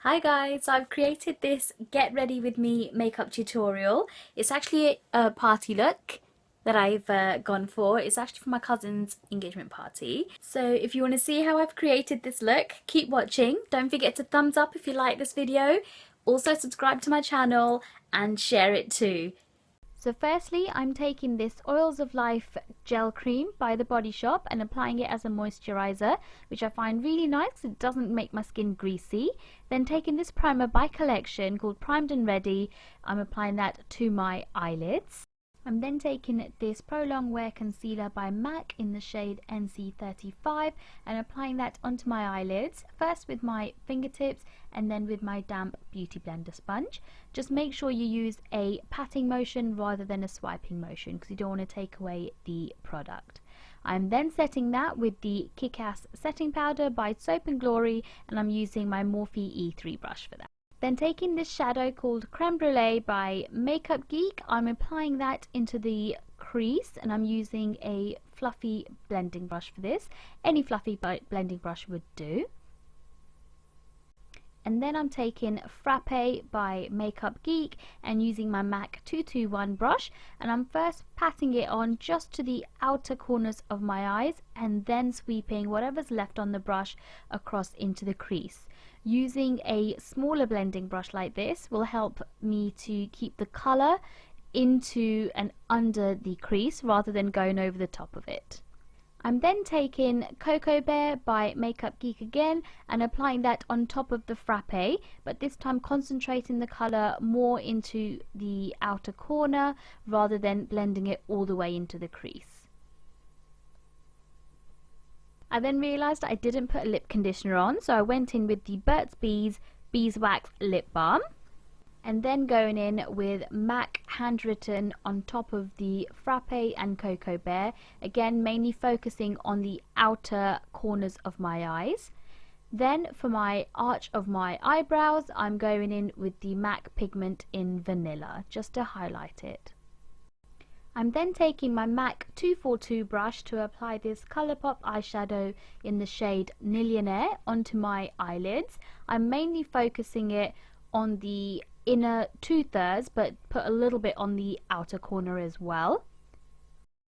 Hi guys, so I've created this get ready with me makeup tutorial. It's actually a party look that I've gone for. It's actually for my cousin's engagement party. So if you want to see how I've created this look, keep watching. Don't forget to thumbs up if you like this video. Also subscribe to my channel and share it too. So firstly, I'm taking this Oils of Life gel cream by The Body Shop and applying it as a moisturizer, which I find really nice. It doesn't make my skin greasy. Then taking this primer by Collection called Primed and Ready, I'm applying that to my eyelids. I'm then taking this prolongwear concealer by MAC in the shade NC35 and applying that onto my eyelids, first with my fingertips and then with my damp beauty blender sponge. Just make sure you use a patting motion rather than a swiping motion because you don't want to take away the product. I'm then setting that with the Kick-Ass setting powder by Soap and Glory, and I'm using my Morphe E3 brush for that. Then taking this shadow called Creme Brulee by Makeup Geek, I'm applying that into the crease and I'm using a fluffy blending brush for this. Any fluffy blending brush would do. And then I'm taking Frappe by Makeup Geek and using my MAC 221 brush, and I'm first patting it on just to the outer corners of my eyes and then sweeping whatever's left on the brush across into the crease. Using a smaller blending brush like this will help me to keep the colour into and under the crease rather than going over the top of it. I'm then taking Coco Bear by Makeup Geek again and applying that on top of the frappe, but this time concentrating the colour more into the outer corner rather than blending it all the way into the crease. I then realised I didn't put a lip conditioner on, so I went in with the Burt's Bees Beeswax Lip Balm. And then going in with MAC Handwritten on top of the Frappe and Coco Bear, again mainly focusing on the outer corners of my eyes. Then for my arch of my eyebrows, I'm going in with the MAC Pigment in Vanilla, just to highlight it. I'm then taking my MAC 242 brush to apply this Colourpop eyeshadow in the shade Nillionaire onto my eyelids. I'm mainly focusing it on the inner 2/3, but put a little bit on the outer corner as well.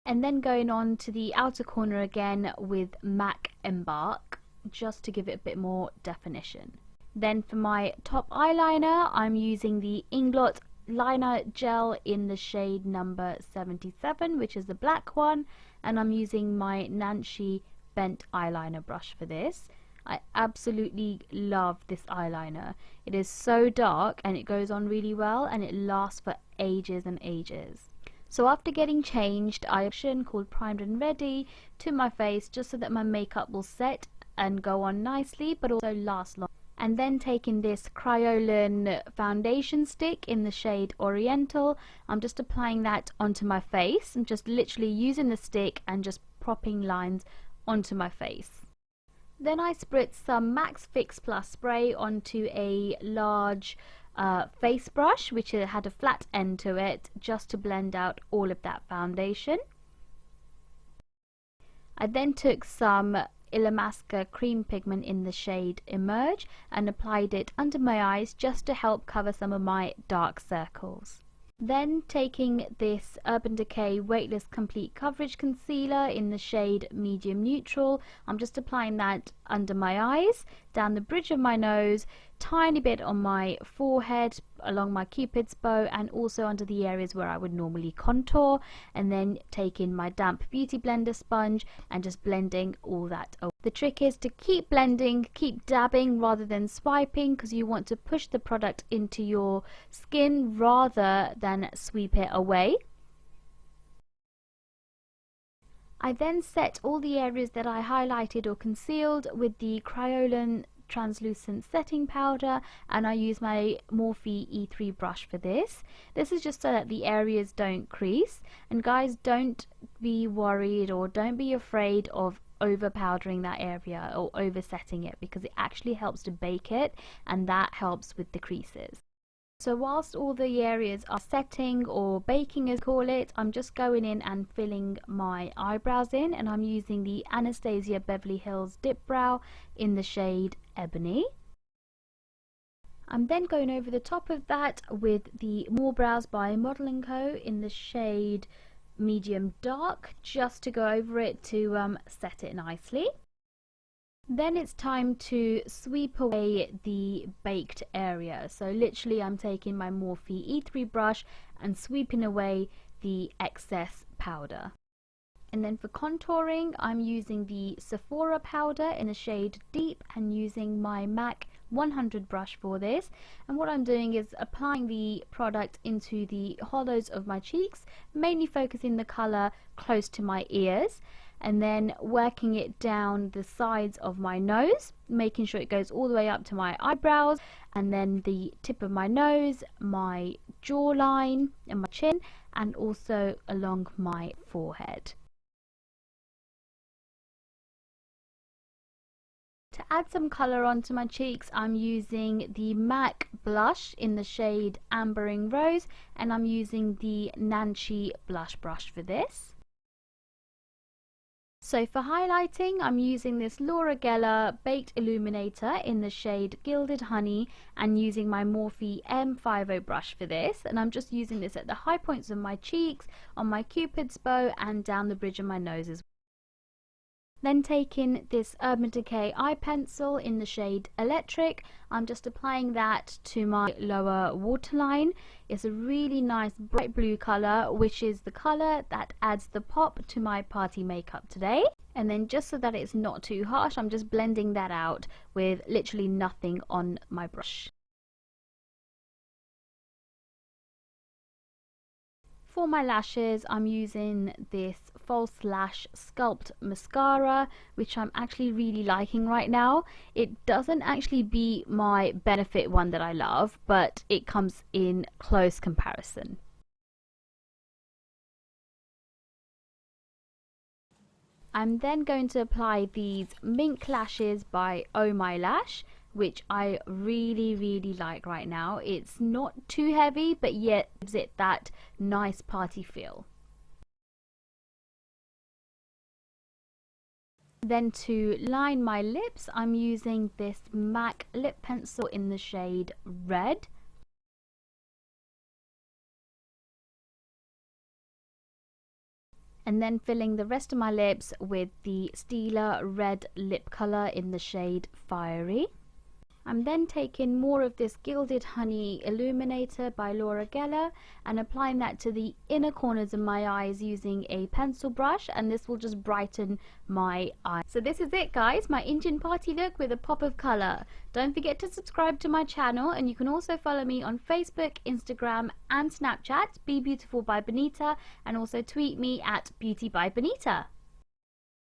And then going on to the outer corner again with MAC Embark, just to give it a bit more definition. Then for my top eyeliner, I'm using the Inglot liner gel in the shade number 77, which is the black one, and I'm using my Nancy bent eyeliner brush for this. I absolutely love this eyeliner. It is so dark and it goes on really well and it lasts for ages and ages. So after getting changed, I option called Primed and Ready to my face just so that my makeup will set and go on nicely but also last long. And then taking this Kryolan foundation stick in the shade Oriental, I'm just applying that onto my face. I'm just literally using the stick and just propping lines onto my face. Then I spritz some Max Fix Plus spray onto a large face brush which had a flat end to it, just to blend out all of that foundation. I then took some Illuminater cream pigment in the shade Emerge and applied it under my eyes just to help cover some of my dark circles. Then taking this Urban Decay Weightless Complete Coverage Concealer in the shade Medium Neutral, I'm just applying that under my eyes, down the bridge of my nose, tiny bit on my forehead, along my cupid's bow, and also under the areas where I would normally contour, and then taking my damp beauty blender sponge and just blending all that over. The trick is to keep blending, keep dabbing rather than swiping, because you want to push the product into your skin rather than sweep it away. I then set all the areas that I highlighted or concealed with the Kryolan translucent setting powder, and I use my Morphe E3 brush for this. This is just so that the areas don't crease, and guys, don't be worried or don't be afraid of over powdering that area or over setting it, because it actually helps to bake it and that helps with the creases. So whilst all the areas are setting or baking as we call it, I'm just going in and filling my eyebrows in, and I'm using the Anastasia Beverly Hills Dip Brow in the shade Ebony. I'm then going over the top of that with the More Brows by Model & Co in the shade medium dark, just to go over it to set it nicely. Then it's time to sweep away the baked area. So literally I'm taking my Morphe E3 brush and sweeping away the excess powder. And then for contouring, I'm using the Sephora powder in the shade Deep and using my MAC 100 brush for this. And what I'm doing is applying the product into the hollows of my cheeks, mainly focusing the colour close to my ears, and then working it down the sides of my nose, making sure it goes all the way up to my eyebrows, and then the tip of my nose, my jawline and my chin, and also along my forehead. To add some colour onto my cheeks, I'm using the MAC blush in the shade Ambering Rose, and I'm using the Nancy blush brush for this. So for highlighting, I'm using this Laure Geller Baked Illuminator in the shade Gilded Honey and using my Morphe M50 brush for this, and I'm just using this at the high points of my cheeks, on my cupid's bow and down the bridge of my nose as well. Then taking this Urban Decay eye pencil in the shade Electric, I'm just applying that to my lower waterline. It's a really nice bright blue colour, which is the colour that adds the pop to my party makeup today. And then just so that it's not too harsh, I'm just blending that out with literally nothing on my brush. For my lashes, I'm using this False Lash Sculpt mascara, which I'm actually really liking right now. It doesn't actually beat my Benefit one that I love, but it comes in close comparison. I'm then going to apply these Mink lashes by My Lash, which I really like right now. It's not too heavy, but yet gives it that nice party feel. Then to line my lips, I'm using this MAC lip pencil in the shade Red. And then filling the rest of my lips with the Stila red lip colour in the shade Fiery. I'm then taking more of this Gilded Honey Illuminator by Laure Geller and applying that to the inner corners of my eyes using a pencil brush, and this will just brighten my eyes. So this is it guys, my Indian party look with a pop of colour. Don't forget to subscribe to my channel, and you can also follow me on Facebook, Instagram and Snapchat, Be Beautiful by Binita, and also tweet me at Beauty by Binita.